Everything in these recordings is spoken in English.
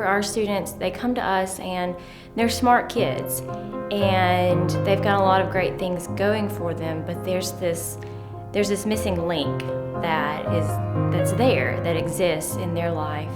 for our students, they come to us and they're smart kids and they've got a lot of great things going for them, but there's this missing link that's there, that exists in their life.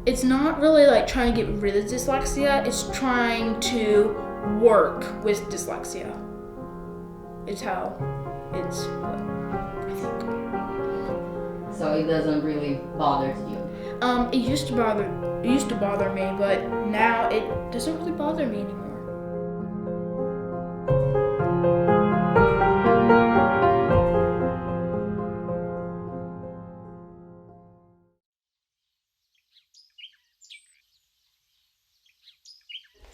It's not really like trying to get rid of dyslexia, it's trying to work with dyslexia. It's how it's what I think. So it doesn't really bother you? It used to bother me, but now it doesn't really bother me anymore.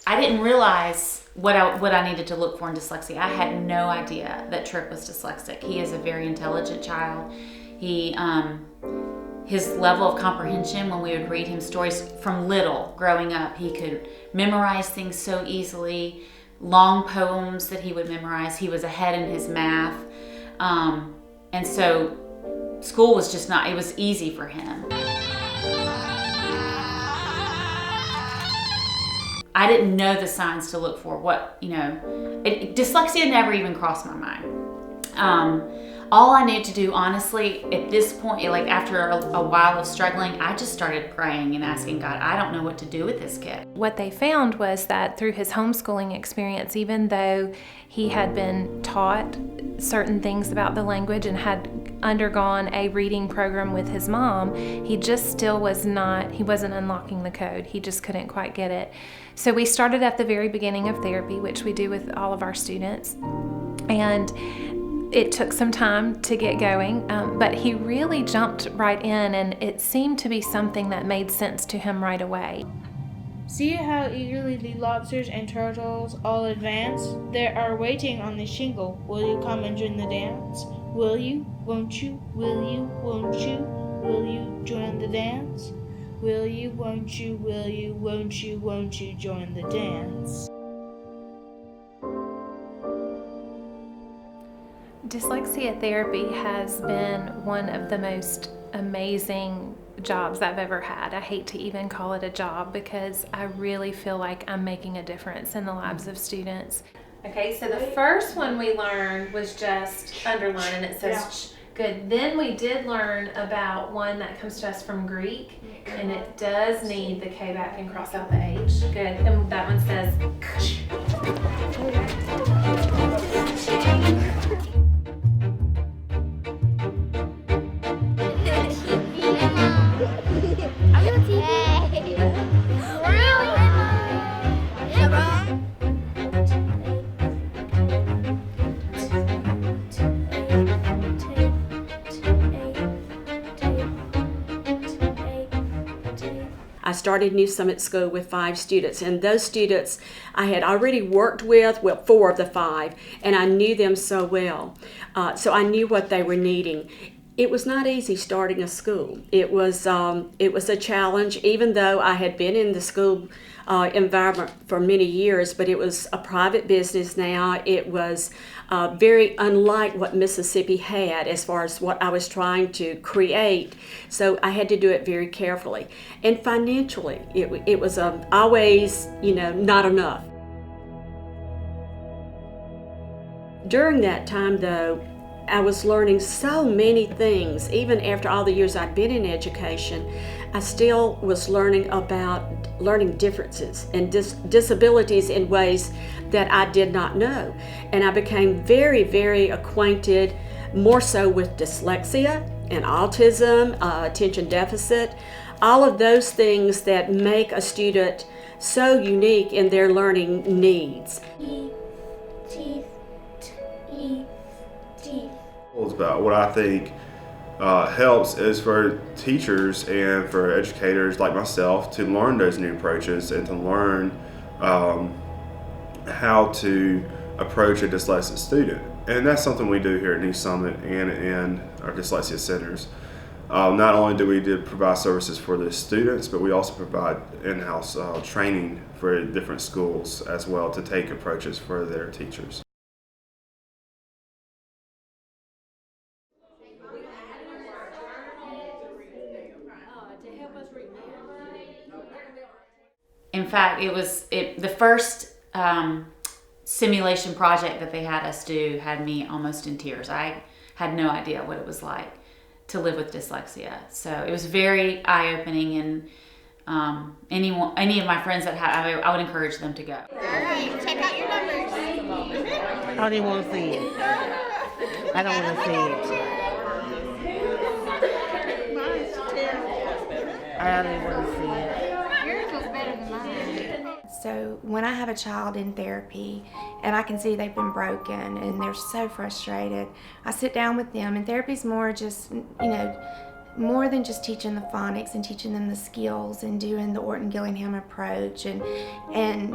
I didn't realize what I needed to look for in dyslexia. I had no idea that Tripp was dyslexic. He is a very intelligent child. His level of comprehension, when we would read him stories from little, growing up, he could memorize things so easily, long poems that he would memorize. He was ahead in his math. And so school was just it was easy for him. I didn't know the signs to look for. Dyslexia never even crossed my mind. All I needed to do, honestly, at this point, like after a while of struggling, I just started praying and asking God, I don't know what to do with this kid. What they found was that through his homeschooling experience, even though he had been taught certain things about the language and had undergone a reading program with his mom, he just still he wasn't unlocking the code. He just couldn't quite get it. So we started at the very beginning of therapy, which we do with all of our students. And it took some time to get going, but he really jumped right in, and it seemed to be something that made sense to him right away. See how eagerly the lobsters and turtles all advance? They are waiting on the shingle. Will you come and join the dance? Will you? Won't you? Will you? Won't you? Will you join the dance? Will you? Won't you? Will you? Won't you? Won't you join the dance? Dyslexia therapy has been one of the most amazing jobs I've ever had. I hate to even call it a job because I really feel like I'm making a difference in the lives of students. Okay, so the first one we learned was just underline, and it says good. Then we did learn about one that comes to us from Greek, and it does need the K back and cross out the H. Good. And that one says k. I started New Summit School with 5 students, and those students I had already worked with, 4 of the 5, and I knew them so well. So I knew what they were needing. It was not easy starting a school. It was a challenge, even though I had been in the school environment for many years, but it was a private business now. It was very unlike what Mississippi had as far as what I was trying to create. So I had to do it very carefully. And financially, it was always, not enough. During that time, though, I was learning so many things. Even after all the years I'd been in education, I still was learning differences and disabilities in ways that I did not know. And I became very, very acquainted more so with dyslexia and autism, attention deficit, all of those things that make a student so unique in their learning needs. About what I think helps is for teachers and for educators like myself to learn those new approaches and to learn how to approach a dyslexic student. And that's something we do here at New Summit and in our dyslexia centers. not only do we provide services for the students, but we also provide in-house training for different schools as well to take approaches for their teachers. In fact, the first simulation project that they had us do had me almost in tears. I had no idea what it was like to live with dyslexia. So it was very eye-opening, and any of my friends that I would encourage them to go. All right, check out your numbers. I don't even want to see it. I don't want to see it. Mine's terrible. I don't even want to see it. Yours was better than mine. So when I have a child in therapy and I can see they've been broken and they're so frustrated, I sit down with them, and therapy's more just, more than just teaching the phonics and teaching them the skills and doing the Orton-Gillingham approach and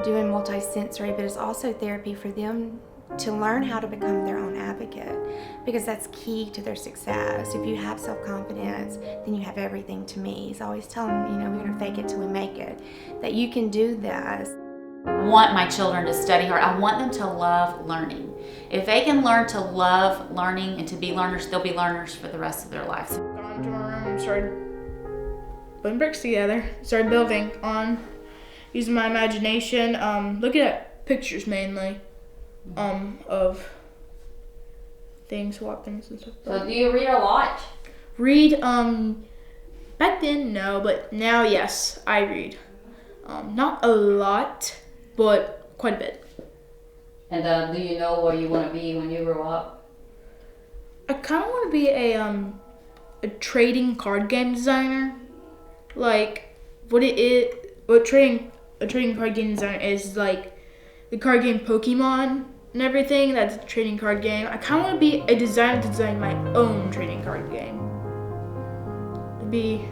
doing multisensory, but it's also therapy for them to learn how to become their own advocate, because that's key to their success. If you have self-confidence, then you have everything to me. So I always tell them, we're going to fake it till we make it, that you can do this. I want my children to study hard. I want them to love learning. If they can learn to love learning and to be learners, they'll be learners for the rest of their lives. Got into my room and started putting bricks together. Started building on using my imagination, looking at pictures mainly. Of things, weapons and stuff. So do you read a lot? Read, back then no, but now yes, I read. Not a lot, but quite a bit. And do you know what you want to be when you grow up? I kind of want to be a trading card game designer. Like, a trading card game designer is like the card game Pokemon and everything. That's a trading card game. I kind of want to be a designer to design my own trading card game. It'd be